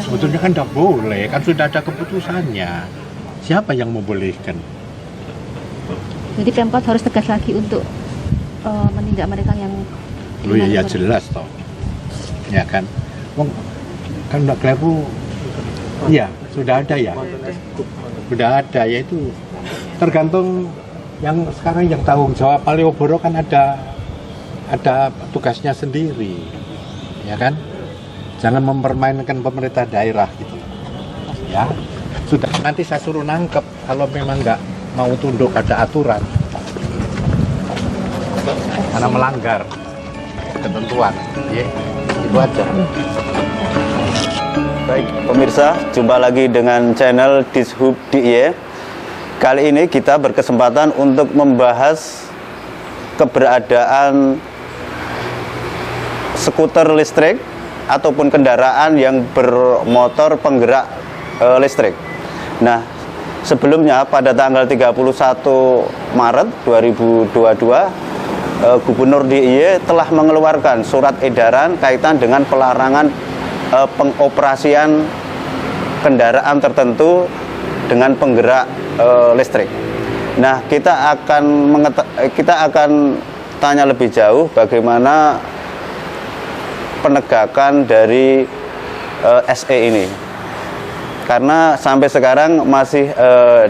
sebetulnya kan tidak boleh, kan sudah ada keputusannya. Siapa yang membolehkan? Jadi Pemkot harus tegas lagi untuk menindak mereka yang Loh ya jelas toh. Ya kan. Wong kan Mbak Klepu iya, sudah ada ya. Sudah ada, yaitu tergantung yang sekarang yang tanggung jawab Malioboro kan ada tugasnya sendiri. Ya kan? Jangan mempermainkan pemerintah daerah gitu. Ya. Sudah, nanti saya suruh nangkep kalau memang nggak mau tunduk pada aturan. Karena melanggar ketentuan. Ya, itu aja. Baik, pemirsa, jumpa lagi dengan channel Dishub DIY. Kali ini kita berkesempatan untuk membahas keberadaan skuter listrik ataupun kendaraan yang bermotor penggerak listrik. Nah, sebelumnya pada tanggal 31 Maret 2022, Gubernur DIY telah mengeluarkan surat edaran kaitan dengan pelarangan pengoperasian kendaraan tertentu dengan penggerak listrik. Nah, kita akan tanya lebih jauh bagaimana penegakan dari SE ini, karena sampai sekarang masih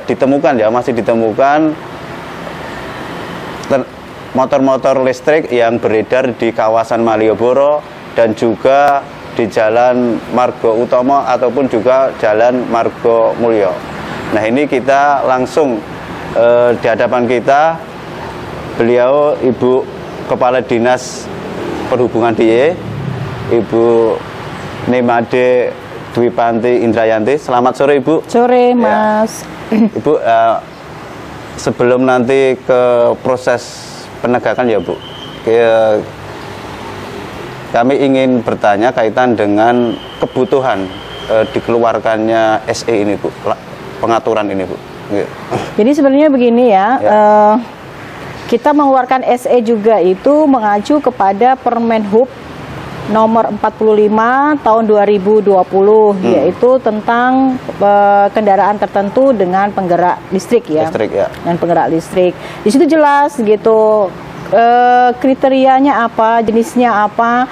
ditemukan motor-motor listrik yang beredar di kawasan Malioboro dan juga di Jalan Margo Utomo ataupun juga Jalan Margo Mulyo. Nah, ini kita langsung di hadapan kita beliau Ibu Kepala Dinas Perhubungan DIY, Ibu Nimade Dwipanti Indrayanti. Selamat sore, Ibu. Sore, Mas. Ya. Ibu, sebelum nanti ke proses penegakan ya, Bu, kami ingin bertanya kaitan dengan kebutuhan dikeluarkannya SE ini, Bu, pengaturan ini, Bu. Jadi sebenarnya begini ya, kita mengeluarkan SE juga itu mengacu kepada Permenhub nomor 45 tahun 2020, yaitu tentang kendaraan tertentu dengan penggerak listrik ya. Dan penggerak listrik. Di situ jelas gitu kriterianya apa, jenisnya apa,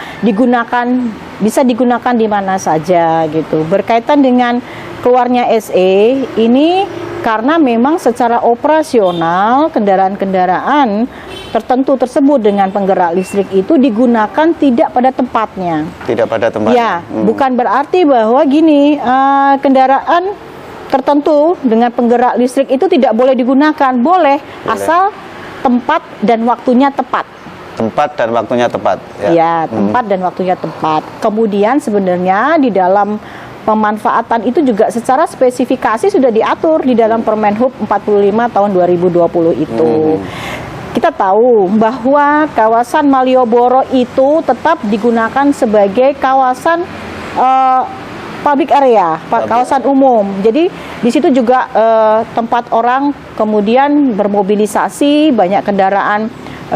bisa digunakan di mana saja gitu. Berkaitan dengan keluarnya SE ini karena memang secara operasional kendaraan-kendaraan tertentu tersebut dengan penggerak listrik itu digunakan tidak pada tempatnya. Tidak pada tempatnya. Ya, bukan berarti bahwa gini, kendaraan tertentu dengan penggerak listrik itu tidak boleh digunakan. Boleh, asal tempat dan waktunya tepat. Tempat dan waktunya tepat. Ya, tempat dan waktunya tepat. Kemudian sebenarnya di dalam pemanfaatan itu juga secara spesifikasi sudah diatur di dalam Permenhub 45 tahun 2020 itu. Kita tahu bahwa kawasan Malioboro itu tetap digunakan sebagai kawasan public area, kawasan umum. Jadi di situ juga tempat orang kemudian bermobilisasi, banyak kendaraan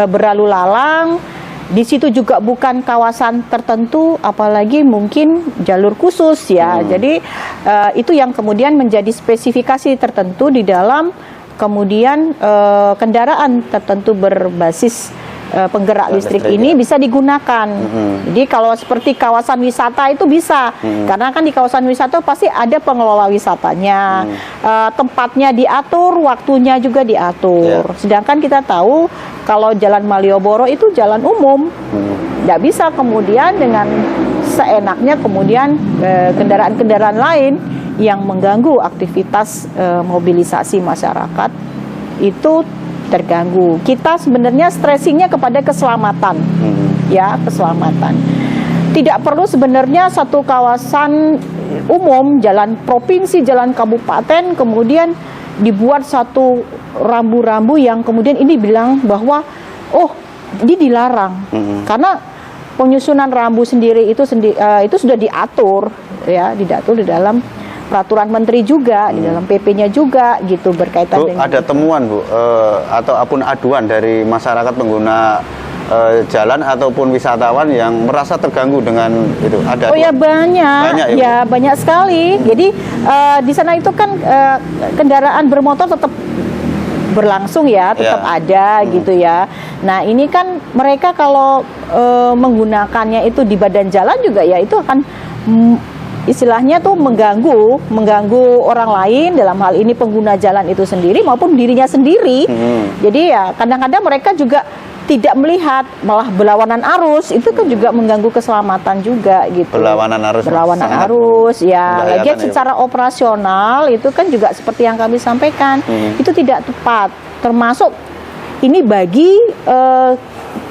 berlalu lalang. Di situ juga bukan kawasan tertentu, apalagi mungkin jalur khusus ya. Jadi itu yang kemudian menjadi spesifikasi tertentu di dalam kemudian kendaraan tertentu berbasis penggerak listrik ini bisa digunakan. Jadi kalau seperti kawasan wisata itu bisa, karena kan di kawasan wisata pasti ada pengelola wisatanya, tempatnya diatur, waktunya juga diatur. Sedangkan kita tahu kalau Jalan Malioboro itu jalan umum, nggak bisa kemudian dengan seenaknya kemudian kendaraan-kendaraan lain yang mengganggu aktivitas mobilisasi masyarakat itu terganggu. Kita sebenarnya stressingnya kepada keselamatan, ya, keselamatan. Tidak perlu sebenarnya satu kawasan umum, jalan provinsi, jalan kabupaten, kemudian dibuat satu rambu-rambu yang kemudian ini bilang bahwa oh ini dilarang, karena penyusunan rambu sendiri itu sudah diatur, ya, diatur di dalam peraturan menteri juga, di dalam PP-nya juga gitu berkaitan Bu, dengan ada temuan Bu ataupun aduan dari masyarakat pengguna jalan ataupun wisatawan yang merasa terganggu dengan itu? Ada? Oh ya banyak, Banyak ya, Bu? ya banyak sekali. Jadi di sana itu kan kendaraan bermotor tetap berlangsung ya, tetap Ya. ada gitu ya. Nah ini kan mereka kalau menggunakannya itu di badan jalan juga ya itu akan istilahnya tuh mengganggu orang lain, dalam hal ini pengguna jalan itu sendiri maupun dirinya sendiri. Jadi ya kadang-kadang mereka juga tidak melihat, malah berlawanan arus, itu kan juga mengganggu keselamatan juga gitu. Berlawanan arus. Berlawanan sangat arus ya. membahayakan Lagian ya, secara operasional itu kan juga seperti yang kami sampaikan, itu tidak tepat. Termasuk ini bagi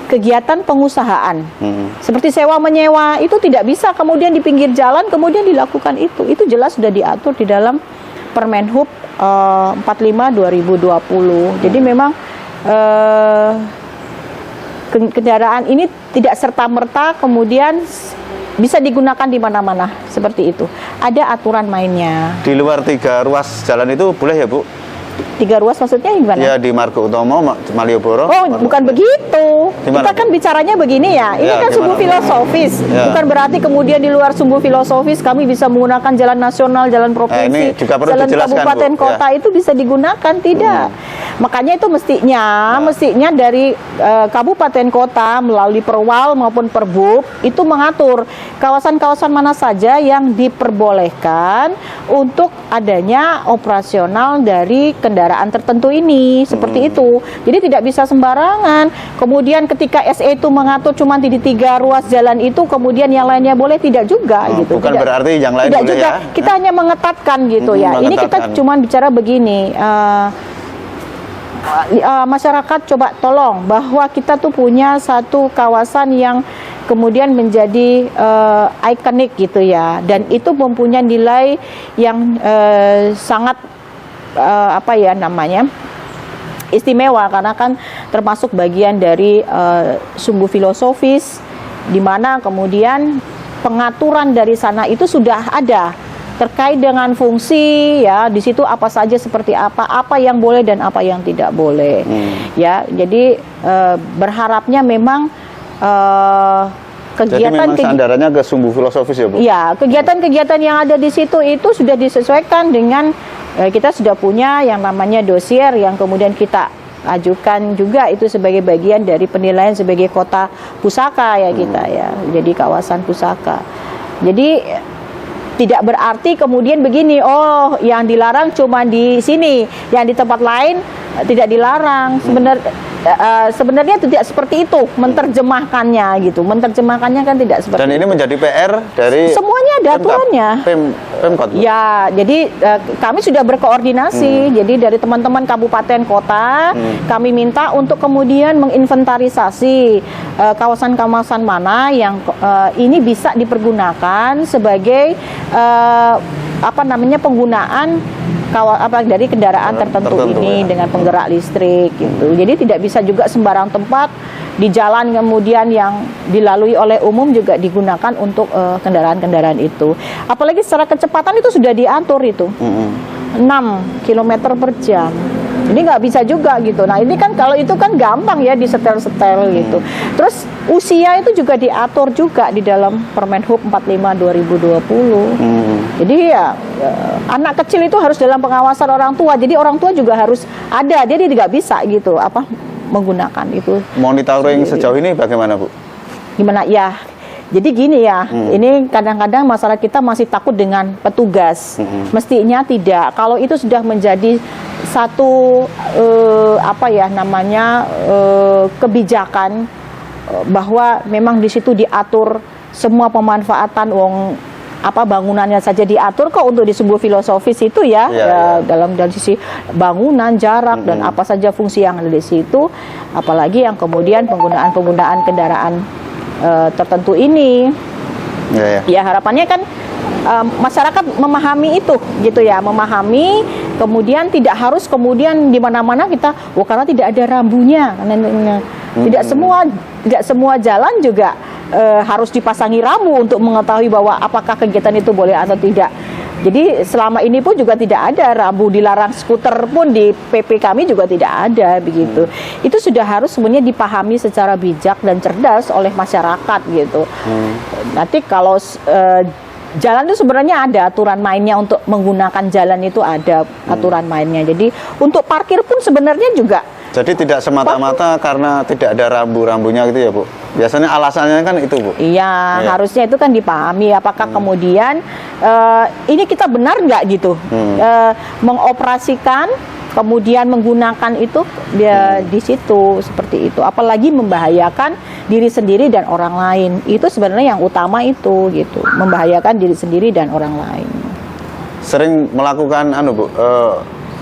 kegiatan pengusahaan. Seperti sewa menyewa itu tidak bisa kemudian di pinggir jalan kemudian dilakukan itu. Itu jelas sudah diatur di dalam Permenhub 45/2020. Jadi memang kendaraan ini tidak serta-merta kemudian bisa digunakan di mana-mana seperti itu. Ada aturan mainnya. Di luar 3 ruas jalan itu boleh ya, Bu? 3 ruas maksudnya gimana? Ya di Margo Utomo, Malioboro. Oh, bukan begitu. Gimana, Kita kan Bu? bicaranya begini ya. Ini Ya, kan sumbu gimana, Bu? filosofis. Ya. Bukan berarti kemudian di luar sumbu filosofis kami bisa menggunakan jalan nasional, jalan provinsi, ini juga perlu jalan dijelaskan, kabupaten Bu. kota itu bisa digunakan, tidak. Makanya itu mestinya dari kabupaten kota melalui Perwal maupun Perbub itu mengatur kawasan-kawasan mana saja yang diperbolehkan untuk adanya operasional dari kendaraan tertentu ini, seperti itu. Jadi tidak bisa sembarangan. Kemudian ketika SE itu mengatur cuma di 3 ruas jalan itu, kemudian yang lainnya boleh, tidak juga gitu. Bukan Tidak- berarti yang lain tidak boleh juga. ya. Kita hanya mengetatkan gitu ya. Ini kita Mengetatkan. cuma bicara begini. Masyarakat coba tolong bahwa kita tuh punya satu kawasan yang kemudian menjadi ikonik gitu ya, dan itu mempunyai nilai yang sangat istimewa karena kan termasuk bagian dari sumbu filosofis di mana kemudian pengaturan dari sana itu sudah ada terkait dengan fungsi ya, di situ apa saja seperti apa yang boleh dan apa yang tidak boleh. Ya, jadi berharapnya memang Jadi memang sandarannya ke sumbu filosofis ya, Bu? ya, kegiatan-kegiatan yang ada di situ itu sudah disesuaikan dengan kita sudah punya yang namanya dosier yang kemudian kita ajukan juga itu sebagai bagian dari penilaian sebagai kota pusaka ya kita ya. Jadi kawasan pusaka. Jadi tidak berarti kemudian begini, oh yang dilarang cuma di sini, yang di tempat lain tidak dilarang. Sebenarnya tidak seperti itu menerjemahkannya gitu. Menerjemahkannya kan tidak seperti Dan ini itu. menjadi PR dari Semuanya ada aturannya. Pemkot, Bu? Ya, jadi kami sudah berkoordinasi. Jadi dari teman-teman kabupaten kota, kami minta untuk kemudian menginventarisasi kawasan-kawasan mana yang ini bisa dipergunakan sebagai penggunaan dari kendaraan tertentu ini ya. dengan penggerak listrik gitu. Jadi tidak bisa juga sembarang tempat di jalan kemudian yang dilalui oleh umum juga digunakan untuk kendaraan-kendaraan itu. Apalagi secara kecepatan itu sudah diatur itu. 6 km per jam. Ini nggak bisa juga gitu. Nah ini kan kalau itu kan gampang ya disetel-setel gitu. Terus usia itu juga diatur juga di dalam Permenhub 45/2020. Jadi ya anak kecil itu harus dalam pengawasan orang tua. Jadi orang tua juga harus ada. Jadi nggak bisa gitu menggunakan itu. Monitoring sejauh ini bagaimana, Bu? Gimana ya? Jadi gini ya, ini kadang-kadang masyarakat kita masih takut dengan petugas. Mestinya tidak. Kalau itu sudah menjadi satu kebijakan bahwa memang di situ diatur semua pemanfaatan bangunannya saja diatur kok untuk di sumbu filosofis itu ya, dalam dari sisi bangunan, jarak dan apa saja fungsi yang ada di situ, apalagi yang kemudian penggunaan kendaraan tertentu ini. Ya harapannya kan masyarakat memahami itu gitu ya, memahami kemudian tidak harus kemudian di mana-mana kita karena tidak ada rambunya. Tidak semua jalan juga harus dipasangi rambu untuk mengetahui bahwa apakah kegiatan itu boleh atau tidak. Jadi selama ini pun juga tidak ada rambu dilarang skuter pun di PP kami juga tidak ada begitu. Itu sudah harus sebenarnya dipahami secara bijak dan cerdas oleh masyarakat gitu. Nanti kalau jalan itu sebenarnya ada aturan mainnya, untuk menggunakan jalan itu ada aturan mainnya. Jadi untuk parkir pun sebenarnya juga. Jadi tidak semata-mata karena tidak ada rambu-rambunya gitu ya Bu? Biasanya alasannya kan itu Bu? Iya, harusnya itu kan dipahami. Apakah kemudian ini kita benar nggak gitu mengoperasikan, kemudian menggunakan itu di situ seperti itu. Apalagi membahayakan diri sendiri dan orang lain. Itu sebenarnya yang utama itu gitu, membahayakan diri sendiri dan orang lain. Sering melakukan Bu,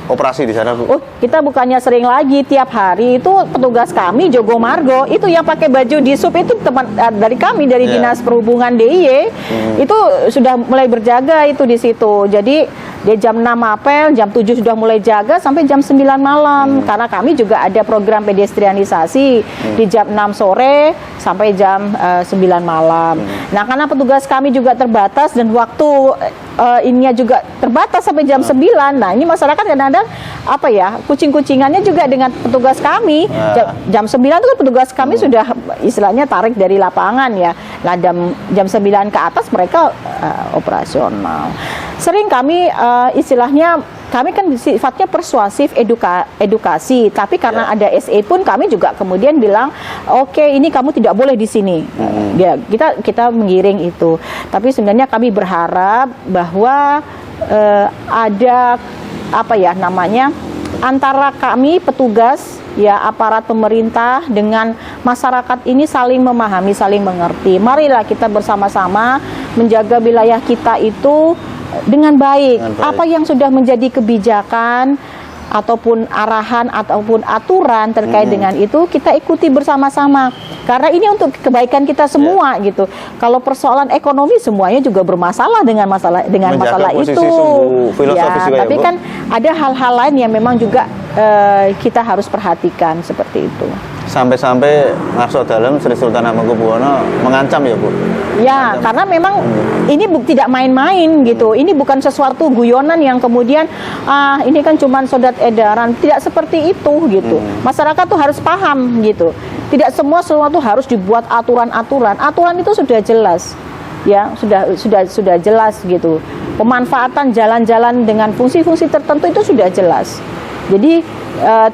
operasi di sana Bu? Oh, kita bukannya sering lagi, tiap hari itu petugas kami Jogomargo itu yang pakai baju di sub itu teman dari kami dari Dinas Perhubungan DIY itu sudah mulai berjaga itu di situ. Jadi dia jam 6 apel, jam 7 sudah mulai jaga sampai jam 9 malam. Karena kami juga ada program pedestrianisasi di jam 6 sore sampai jam 9 malam. Nah, karena petugas kami juga terbatas dan waktu ininya juga terbatas sampai jam 9. Nah, ini masyarakat kadang-kadang apa ya, kucing-kucingannya juga dengan petugas kami. Jam 9 itu kan petugas kami sudah istilahnya tarik dari lapangan ya. Nah, jam 9 ke atas mereka operasional. Sering kami istilahnya kami kan sifatnya persuasif edukasi, tapi karena ada SE pun kami juga kemudian bilang, oke, ini kamu tidak boleh di sini. Ya, kita menggiring itu. Tapi sebenarnya kami berharap bahwa ada apa ya namanya, antara kami petugas ya aparat pemerintah dengan masyarakat ini saling memahami, saling mengerti. Marilah kita bersama-sama menjaga wilayah kita itu dengan baik. Apa yang sudah menjadi kebijakan ataupun arahan ataupun aturan terkait dengan itu kita ikuti bersama-sama. Karena ini untuk kebaikan kita semua gitu. Kalau persoalan ekonomi semuanya juga bermasalah dengan masalah itu. Ya, tapi kan ada hal-hal lain yang memang juga kita harus perhatikan seperti itu. Sampai-sampai Ngarso Dalem Sri Sultan Hamengkubuwono mengancam ya Bu? Ya, karena memang ini tidak main-main gitu. Ini bukan sesuatu guyonan yang kemudian ini kan cuma sodat edaran. Tidak seperti itu gitu. Masyarakat tuh harus paham gitu. Tidak semua sesuatu harus dibuat aturan-aturan. Aturan itu sudah jelas. Ya, sudah jelas gitu. Pemanfaatan jalan-jalan dengan fungsi-fungsi tertentu itu sudah jelas. Jadi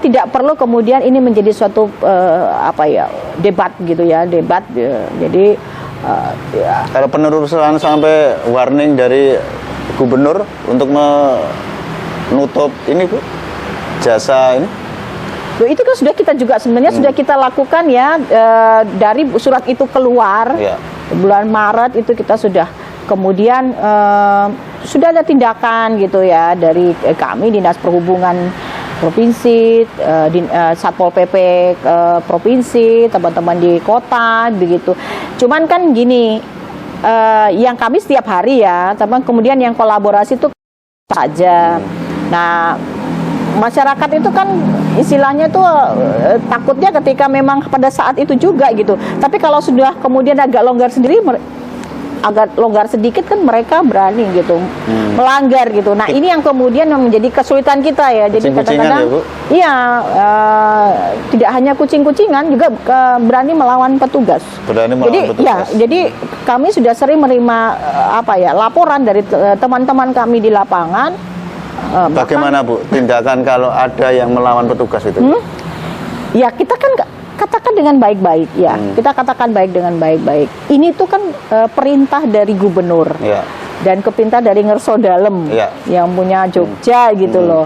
tidak perlu kemudian ini menjadi suatu debat gitu ya, jadi kalau penerusan sampai warning dari gubernur untuk menutup ini Bu, jasa ini. Loh, itu kan sudah kita juga sebenarnya sudah kita lakukan ya, dari surat itu keluar bulan Maret itu kita sudah kemudian sudah ada tindakan gitu ya dari kami Dinas Perhubungan Provinsi, Satpol PP Provinsi, teman-teman di kota begitu. Cuman kan gini, yang kami setiap hari ya, teman kemudian yang kolaborasi itu saja. Nah, masyarakat itu kan istilahnya tuh takutnya ketika memang pada saat itu juga gitu. Tapi kalau sudah kemudian agak longgar sedikit kan mereka berani gitu melanggar gitu. Nah, ini yang kemudian menjadi kesulitan kita ya. Jadi kadang-kadang tidak hanya kucing-kucingan juga berani melawan petugas. Jadi kami sudah sering menerima laporan dari teman-teman kami di lapangan. Bagaimana Bu tindakan kalau ada yang melawan petugas itu? Ya, kita kan katakan dengan baik-baik ya. Kita katakan baik dengan baik-baik. Ini tuh kan perintah dari gubernur dan kepintar dari Ngarso Dalem yang punya Jogja gitu loh.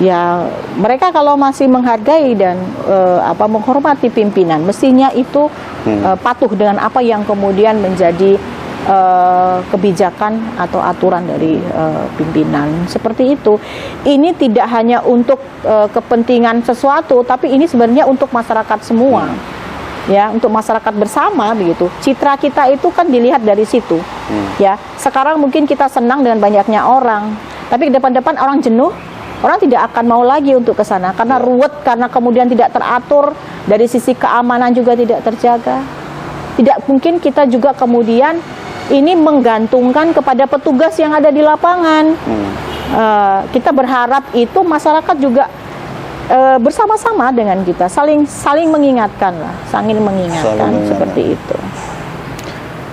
Ya, mereka kalau masih menghargai dan menghormati pimpinan, mestinya itu patuh dengan apa yang kemudian menjadi kebijakan atau aturan dari pimpinan seperti itu. Ini tidak hanya untuk kepentingan sesuatu, tapi ini sebenarnya untuk masyarakat semua, ya, untuk masyarakat bersama begitu. Citra kita itu kan dilihat dari situ, ya. Sekarang mungkin kita senang dengan banyaknya orang, tapi ke depan-depan orang jenuh, orang tidak akan mau lagi untuk ke sana karena ruwet, karena kemudian tidak teratur dari sisi keamanan juga tidak terjaga. Tidak mungkin kita juga kemudian ini menggantungkan kepada petugas yang ada di lapangan. Kita berharap itu masyarakat juga bersama-sama dengan kita, saling mengingatkan lah, saling mengingatkan seperti itu.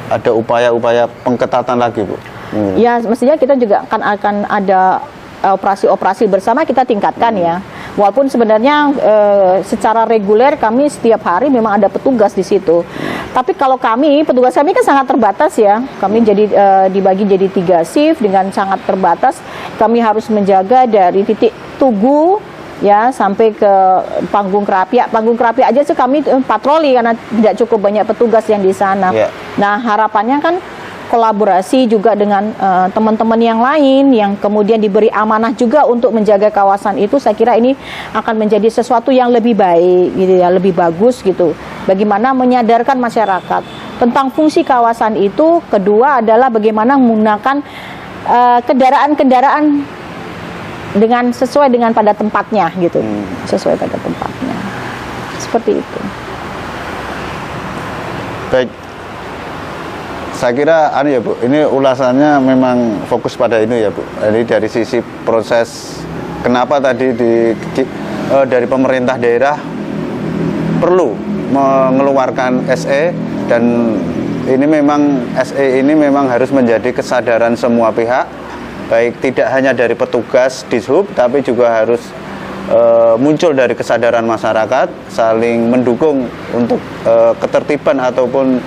Ada upaya-upaya pengetatan lagi, Bu? Ya, mestinya kita juga akan ada operasi-operasi bersama kita tingkatkan ya. Walaupun sebenarnya secara reguler kami setiap hari memang ada petugas di situ. Tapi kalau petugas kami kan sangat terbatas ya. Kami jadi dibagi jadi 3 shift dengan sangat terbatas. Kami harus menjaga dari titik Tugu ya sampai ke Panggung Kerapiak. Panggung Kerapiak aja sih kami patroli karena tidak cukup banyak petugas yang di sana. Yeah. Nah, harapannya kan kolaborasi juga dengan teman-teman yang lain yang kemudian diberi amanah juga untuk menjaga kawasan itu. Saya kira ini akan menjadi sesuatu yang lebih baik gitu ya, lebih bagus gitu. Bagaimana menyadarkan masyarakat tentang fungsi kawasan itu. Kedua adalah bagaimana menggunakan kendaraan-kendaraan dengan sesuai dengan pada tempatnya gitu. Sesuai pada tempatnya. Seperti itu. Baik. Saya kira ya Bu, ini ulasannya memang fokus pada ini ya Bu. Jadi dari sisi proses kenapa tadi dari pemerintah daerah perlu mengeluarkan SE, dan ini memang SE ini memang harus menjadi kesadaran semua pihak, baik tidak hanya dari petugas Dishub tapi juga harus muncul dari kesadaran masyarakat, saling mendukung untuk ketertiban ataupun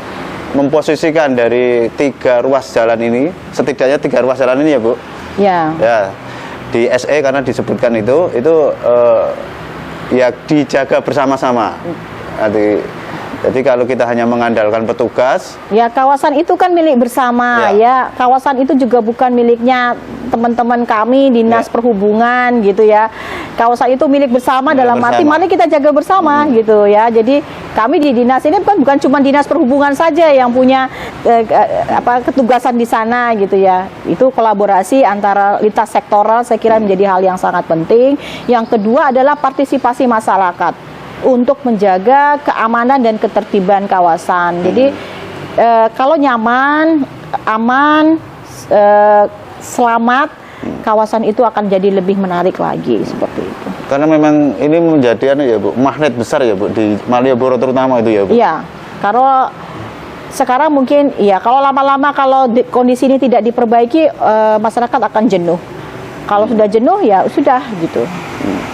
memposisikan dari 3 ruas jalan ini, setidaknya 3 ruas jalan ini ya Bu. Ya. Ya, di SE karena disebutkan itu ya dijaga bersama-sama. Jadi kalau kita hanya mengandalkan petugas, ya kawasan itu kan milik bersama ya. Kawasan itu juga bukan miliknya teman-teman kami Dinas Perhubungan gitu ya. Kawasan itu milik bersama dalam arti mari kita jaga bersama gitu ya. Jadi kami di dinas ini kan bukan cuma Dinas Perhubungan saja yang punya ketugasan di sana gitu ya. Itu kolaborasi antara lintas sektoral saya kira menjadi hal yang sangat penting. Yang kedua adalah partisipasi masyarakat untuk menjaga keamanan dan ketertiban kawasan. Jadi kalau nyaman, aman, selamat, kawasan itu akan jadi lebih menarik lagi seperti itu. Karena memang ini menjadi ya Bu, magnet besar ya Bu di Malioboro terutama itu ya Bu. Iya, kalau sekarang mungkin ya kalau lama-lama kalau kondisi ini tidak diperbaiki masyarakat akan jenuh. Kalau sudah jenuh ya sudah gitu.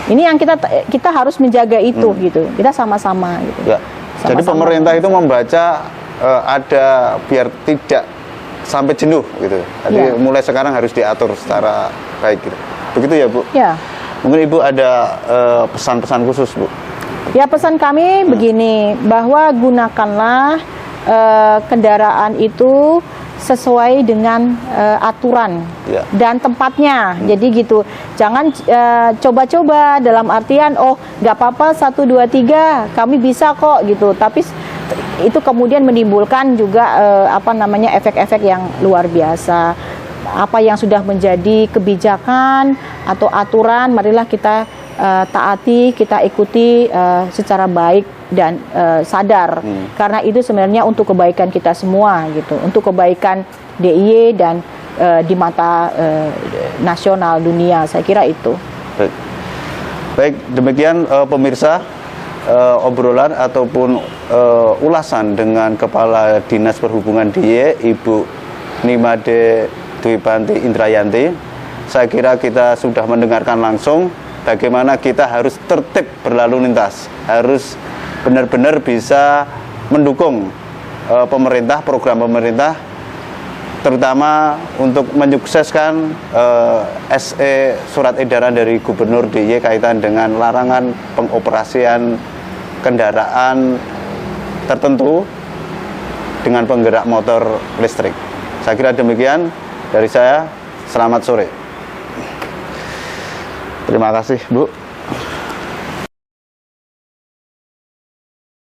Ini yang kita harus menjaga itu gitu. Kita sama-sama gitu. Ya. Jadi pemerintah itu membaca ada biar tidak sampai jenuh gitu. Jadi mulai sekarang harus diatur secara baik gitu. Begitu ya Bu? Ya. Mungkin Ibu ada pesan-pesan khusus Bu? Ya, pesan kami begini, bahwa gunakanlah kendaraan itu sesuai dengan aturan dan tempatnya. Jadi gitu, jangan coba-coba dalam artian nggak apa-apa 1, 2, 3 kami bisa kok gitu, tapi itu kemudian menimbulkan juga efek-efek yang luar biasa. Apa yang sudah menjadi kebijakan atau aturan, marilah kita taati, kita ikuti secara baik dan sadar, karena itu sebenarnya untuk kebaikan kita semua gitu, untuk kebaikan DIY dan di mata nasional dunia, saya kira itu. Baik, demikian pemirsa obrolan ataupun ulasan dengan Kepala Dinas Perhubungan DIY Ibu Nimade Dwipanti Indrayanti. Saya kira kita sudah mendengarkan langsung bagaimana kita harus tertib berlalu lintas, harus benar-benar bisa mendukung pemerintah, program pemerintah, terutama untuk menyukseskan SE surat edaran dari Gubernur DIY kaitan dengan larangan pengoperasian kendaraan tertentu dengan penggerak motor listrik. Saya kira demikian dari saya. Selamat sore. Terima kasih Bu.